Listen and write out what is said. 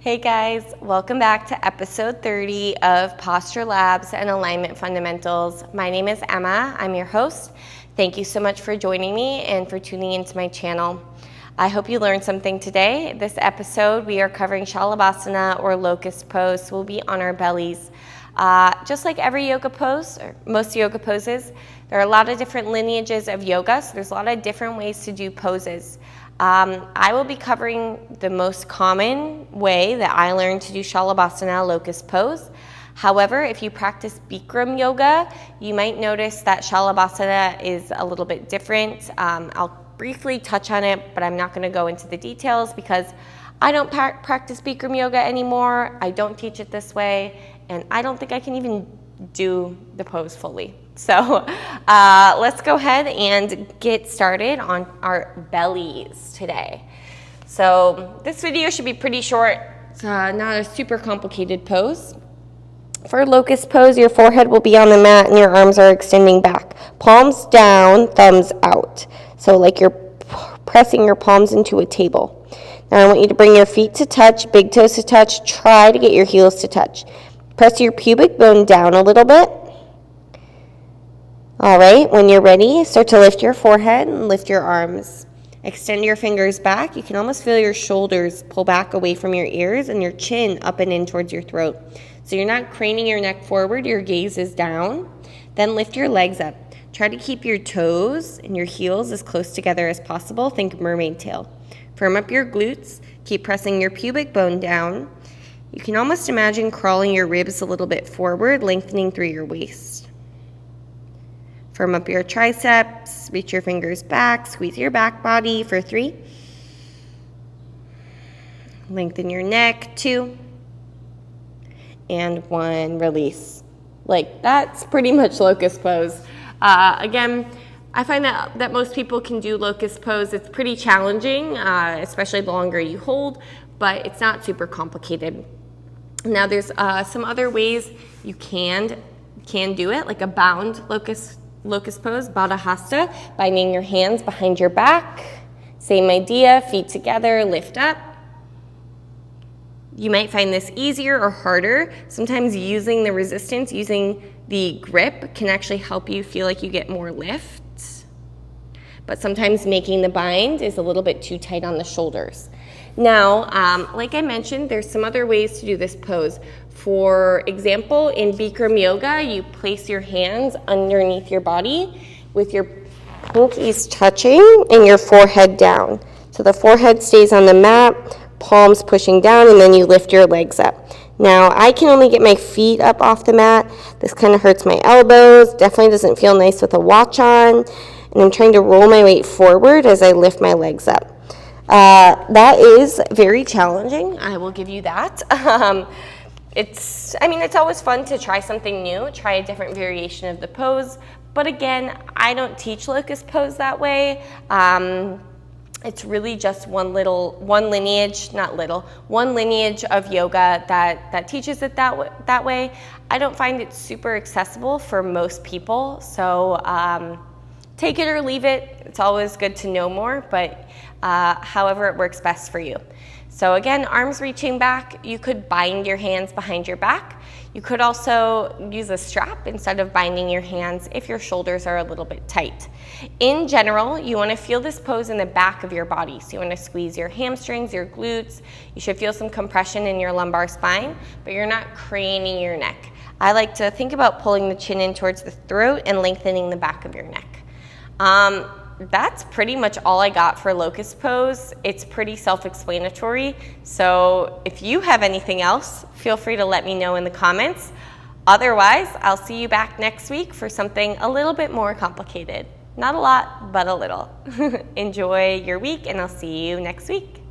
Hey guys, welcome back to episode 30 of Posture Labs and Alignment Fundamentals. My name is Emma, I'm your host. Thank you so much for joining me and for tuning into my channel. I hope you learned something today. This episode we are covering Salabhasana or Locust Pose, so we'll be on our bellies. Just like every yoga pose, or most yoga poses, there are a lot of different lineages of yoga, so there's a lot of different ways to do poses. I will be covering the most common way that I learned to do Salabhasana, Locust Pose. However, if you practice Bikram yoga, you might notice that Salabhasana is a little bit different. I'll briefly touch on it, but I'm not going to go into the details because I don't practice Bikram yoga anymore. I don't teach it this way, and I don't think I can even do the pose fully. So let's go ahead and get started on our bellies today. So this video should be pretty short. It's not a super complicated pose. For Locust Pose, your forehead will be on the mat and your arms are extending back. Palms down, thumbs out. So like you're pressing your palms into a table. Now I want you to bring your feet to touch, big toes to touch. Try to get your heels to touch. Press your pubic bone down a little bit. All right, when you're ready, start to lift your forehead and lift your arms. Extend your fingers back. You can almost feel your shoulders pull back away from your ears and your chin up and in towards your throat. So you're not craning your neck forward, your gaze is down. Then lift your legs up. Try to keep your toes and your heels as close together as possible. Think mermaid tail. Firm up your glutes. Keep pressing your pubic bone down. You can almost imagine crawling your ribs a little bit forward, lengthening through your waist. Firm up your triceps, reach your fingers back, squeeze your back body for 3. Lengthen your neck, 2. And 1, release. Like, that's pretty much Locust Pose. Again, I find that most people can do Locust Pose. It's pretty challenging, especially the longer you hold, but it's not super complicated. Now there's some other ways you can do it, like a bound Locust Pose, Baddha Hasta, binding your hands behind your back. Same idea, feet together, lift up. You might find this easier or harder. Sometimes using the resistance, using the grip can actually help you feel like you get more lift. But sometimes making the bind is a little bit too tight on the shoulders. Now, like I mentioned, there's some other ways to do this pose. For example, in Bikram yoga, you place your hands underneath your body with your pinkies touching and your forehead down. So the forehead stays on the mat, palms pushing down, and then you lift your legs up. Now, I can only get my feet up off the mat. This kind of hurts my elbows, definitely doesn't feel nice with a watch on, and I'm trying to roll my weight forward as I lift my legs up. That is very challenging, I will give you that. It's always fun to try something new, try a different variation of the pose, but again, I don't teach Locust Pose that way. It's really just one lineage of yoga that teaches it that way. I don't find it super accessible for most people, so take it or leave it. It's always good to know more, but however it works best for you. So again, arms reaching back, you could bind your hands behind your back. You could also use a strap instead of binding your hands if your shoulders are a little bit tight. In general, you want to feel this pose in the back of your body. So you want to squeeze your hamstrings, your glutes. You should feel some compression in your lumbar spine, but you're not craning your neck. I like to think about pulling the chin in towards the throat and lengthening the back of your neck. That's pretty much all I got for Locust Pose. It's pretty self-explanatory, so if you have anything else, feel free to let me know in the comments. Otherwise, I'll see you back next week for something a little bit more complicated. Not a lot, but a little. Enjoy your week, and I'll see you next week.